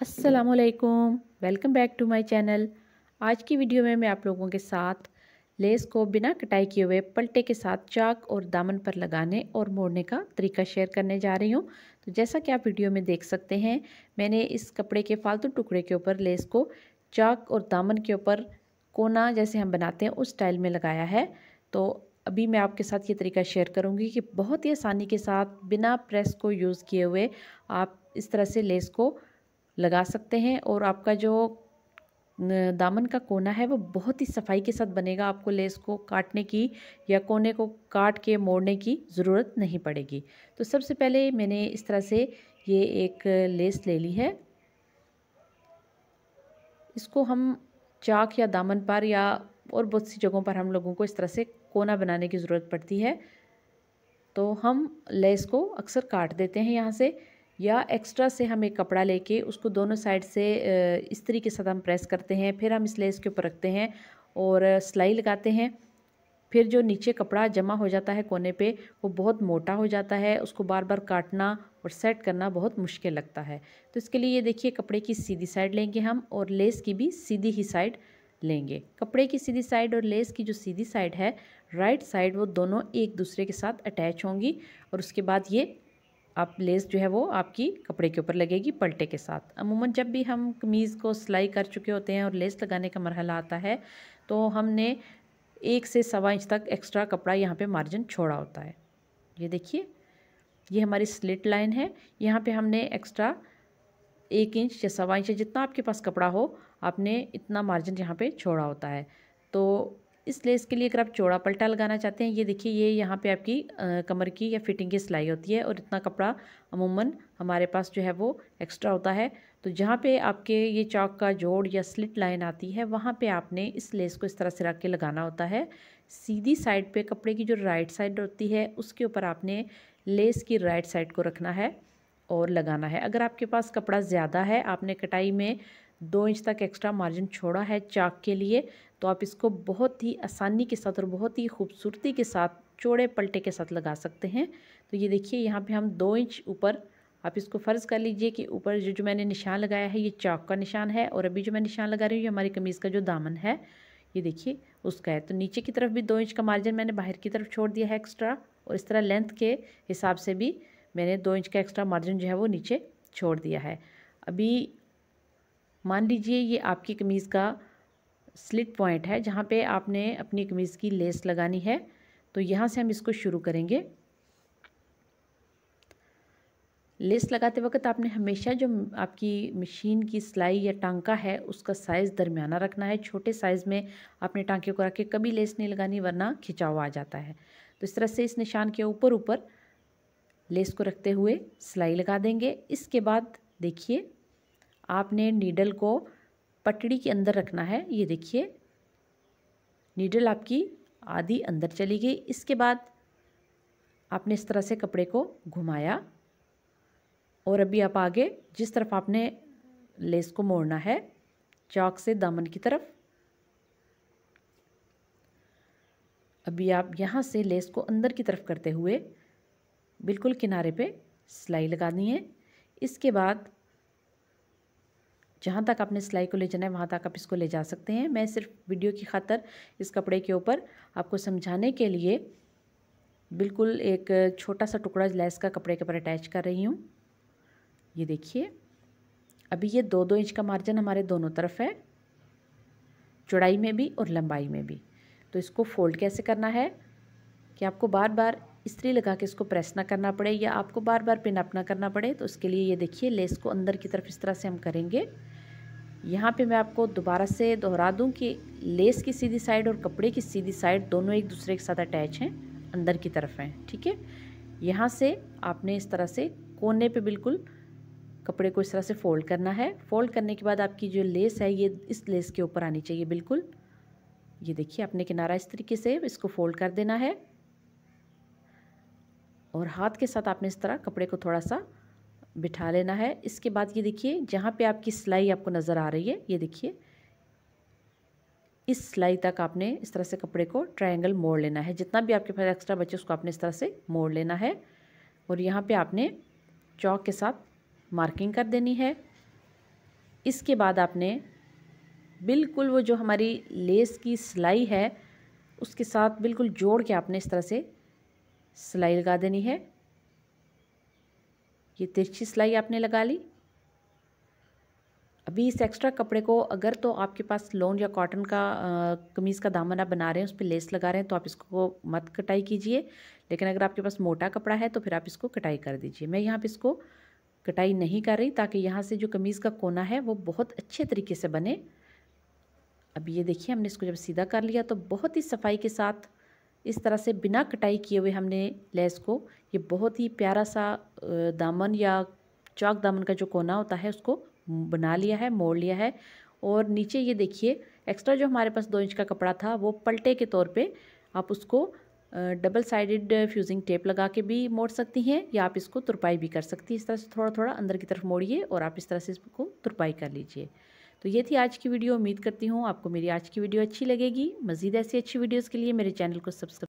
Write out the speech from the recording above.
अस्सलामुअलैकुम, welcome back to my channel. आज की वीडियो में मैं आप लोगों के साथ लेस को बिना कटाई किए हुए पल्टे के साथ चाक और दामन पर लगाने और मोड़ने का तरीका शेयर करने जा रही हूँ। तो जैसा कि आप वीडियो में देख सकते हैं, मैंने इस कपड़े के फालतू टुकड़े के ऊपर लेस को चाक और दामन के ऊपर कोना जैसे हम बनाते हैं उस स्टाइल में लगाया है। तो अभी मैं आपके साथ ये तरीका शेयर करूँगी कि बहुत ही आसानी के साथ बिना प्रेस को यूज़ किए हुए आप इस तरह से लेस को लगा सकते हैं और आपका जो दामन का कोना है वो बहुत ही सफाई के साथ बनेगा। आपको लेस को काटने की या कोने को काट के मोड़ने की ज़रूरत नहीं पड़ेगी। तो सबसे पहले मैंने इस तरह से ये एक लेस ले ली है। इसको हम चाक या दामन पर या और बहुत सी जगहों पर हम लोगों को इस तरह से कोना बनाने की ज़रूरत पड़ती है। तो हम लेस को अक्सर काट देते हैं यहाँ से, या एक्स्ट्रा से हम एक कपड़ा लेके उसको दोनों साइड से इस्त्री के साथ हम प्रेस करते हैं। फिर हम इस लेस के ऊपर रखते हैं और सिलाई लगाते हैं। फिर जो नीचे कपड़ा जमा हो जाता है कोने पे वो बहुत मोटा हो जाता है, उसको बार बार काटना और सेट करना बहुत मुश्किल लगता है। तो इसके लिए ये देखिए, कपड़े की सीधी साइड लेंगे हम और लेस की भी सीधी ही साइड लेंगे। कपड़े की सीधी साइड और लेस की जो सीधी साइड है, राइट साइड, वो दोनों एक दूसरे के साथ अटैच होंगी और उसके बाद ये आप लेस जो है वो आपकी कपड़े के ऊपर लगेगी पल्टे के साथ। अमूमन जब भी हम कमीज़ को सिलाई कर चुके होते हैं और लेस लगाने का मरहला आता है तो हमने 1 से सवा इंच तक एक्स्ट्रा कपड़ा यहाँ पे मार्जिन छोड़ा होता है। ये देखिए, ये हमारी स्लिट लाइन है। यहाँ पे हमने एक्स्ट्रा 1 इंच या सवा इंच, जितना आपके पास कपड़ा हो आपने इतना मार्जिन यहाँ पे छोड़ा होता है। तो इस लेस के लिए अगर आप चौड़ा पल्टा लगाना चाहते हैं, ये देखिए, ये यहाँ पे आपकी कमर की या फिटिंग की सिलाई होती है और इतना कपड़ा अमूमन हमारे पास जो है वो एक्स्ट्रा होता है। तो जहाँ पे आपके ये चौक का जोड़ या स्लिट लाइन आती है, वहाँ पे आपने इस लेस को इस तरह से रख के लगाना होता है। सीधी साइड पे कपड़े की जो राइट साइड होती है उसके ऊपर आपने लेस की राइट साइड को रखना है और लगाना है। अगर आपके पास कपड़ा ज़्यादा है, आपने कटाई में 2 इंच तक एक्स्ट्रा मार्जिन छोड़ा है चाक के लिए, तो आप इसको बहुत ही आसानी के साथ और बहुत ही खूबसूरती के साथ चौड़े पल्टे के साथ लगा सकते हैं। तो ये देखिए, यहाँ पे हम 2 इंच ऊपर, आप इसको फ़र्ज़ कर लीजिए कि ऊपर जो जो मैंने निशान लगाया है ये चाक का निशान है और अभी जो मैं निशान लगा रही हूँ ये हमारी कमीज़ का जो दामन है, ये देखिए उसका है। तो नीचे की तरफ भी 2 इंच का मार्जिन मैंने बाहर की तरफ छोड़ दिया है एक्स्ट्रा, और इस तरह लेंथ के हिसाब से भी मैंने 2 इंच का एक्स्ट्रा मार्जिन जो है वो नीचे छोड़ दिया है। अभी मान लीजिए ये आपकी कमीज़ का स्लिट पॉइंट है जहाँ पे आपने अपनी कमीज़ की लेस लगानी है। तो यहाँ से हम इसको शुरू करेंगे। लेस लगाते वक्त आपने हमेशा जो आपकी मशीन की सिलाई या टांका है उसका साइज़ दरमियाना रखना है। छोटे साइज़ में आपने टांके को रख के कभी लेस नहीं लगानी, वरना खिंचाव आ जाता है। तो इस तरह से इस निशान के ऊपर ऊपर लेस को रखते हुए सिलाई लगा देंगे। इसके बाद देखिए, आपने नीडल को पटड़ी के अंदर रखना है। ये देखिए, नीडल आपकी आधी अंदर चली गई। इसके बाद आपने इस तरह से कपड़े को घुमाया और अभी आप आगे जिस तरफ आपने लेस को मोड़ना है, चौक से दामन की तरफ, अभी आप यहाँ से लेस को अंदर की तरफ करते हुए बिल्कुल किनारे पे सिलाई लगानी है। इसके बाद जहाँ तक आपने सिलाई को ले जाना है वहाँ तक आप इसको ले जा सकते हैं। मैं सिर्फ वीडियो की खातर इस कपड़े के ऊपर आपको समझाने के लिए बिल्कुल एक छोटा सा टुकड़ा लेस का कपड़े के ऊपर अटैच कर रही हूँ। ये देखिए, अभी ये 2-2 इंच का मार्जिन हमारे दोनों तरफ है, चौड़ाई में भी और लंबाई में भी। तो इसको फोल्ड कैसे करना है कि आपको बार बार इस्त्री लगा के इसको प्रेस ना करना पड़े या आपको बार बार पिन अप ना करना पड़े। तो उसके लिए ये देखिए, लेस को अंदर की तरफ इस तरह से हम करेंगे। यहाँ पे मैं आपको दोबारा से दोहरा दूँ कि लेस की सीधी साइड और कपड़े की सीधी साइड दोनों एक दूसरे के साथ अटैच हैं, अंदर की तरफ हैं, ठीक है। यहाँ से आपने इस तरह से कोने पे बिल्कुल कपड़े को इस तरह से फ़ोल्ड करना है। फ़ोल्ड करने के बाद आपकी जो लेस है ये इस लेस के ऊपर आनी चाहिए बिल्कुल। ये देखिए, आपने किनारा इस तरीके से इसको फ़ोल्ड कर देना है और हाथ के साथ आपने इस तरह कपड़े को थोड़ा सा बिठा लेना है। इसके बाद ये देखिए, जहाँ पे आपकी सिलाई आपको नज़र आ रही है, ये देखिए, इस सिलाई तक आपने इस तरह से कपड़े को ट्रायंगल मोड़ लेना है। जितना भी आपके पास एक्स्ट्रा बचे उसको आपने इस तरह से मोड़ लेना है और यहाँ पे आपने चौक के साथ मार्किंग कर देनी है। इसके बाद आपने बिल्कुल वो जो हमारी लेस की सिलाई है उसके साथ बिल्कुल जोड़ के आपने इस तरह से सिलाई लगा देनी है। ये तिरछी सिलाई आपने लगा ली। अभी इस एक्स्ट्रा कपड़े को अगर तो आपके पास लॉन या कॉटन का कमीज़ का दामन आप बना रहे हैं, उस पर लेस लगा रहे हैं, तो आप इसको मत कटाई कीजिए। लेकिन अगर आपके पास मोटा कपड़ा है तो फिर आप इसको कटाई कर दीजिए। मैं यहाँ पे इसको कटाई नहीं कर रही ताकि यहाँ से जो कमीज़ का कोना है वो बहुत अच्छे तरीके से बने। अब ये देखिए हमने इसको जब सीधा कर लिया तो बहुत ही सफाई के साथ इस तरह से बिना कटाई किए हुए हमने लेस को ये बहुत ही प्यारा सा दामन या चौक दामन का जो कोना होता है उसको बना लिया है, मोड़ लिया है। और नीचे ये देखिए एक्स्ट्रा जो हमारे पास 2 इंच का कपड़ा था वो पलटे के तौर पे आप उसको डबल साइडेड फ्यूजिंग टेप लगा के भी मोड़ सकती हैं या आप इसको तुरपाई भी कर सकती हैं। इस तरह से थोड़ा थोड़ा अंदर की तरफ मोड़िए और आप इस तरह से इसको तुरपाई कर लीजिए। तो ये थी आज की वीडियो। उम्मीद करती हूँ आपको मेरी आज की वीडियो अच्छी लगेगी। मज़ीद ऐसी अच्छी वीडियोज़ के लिए मेरे चैनल को सब्सक्राइब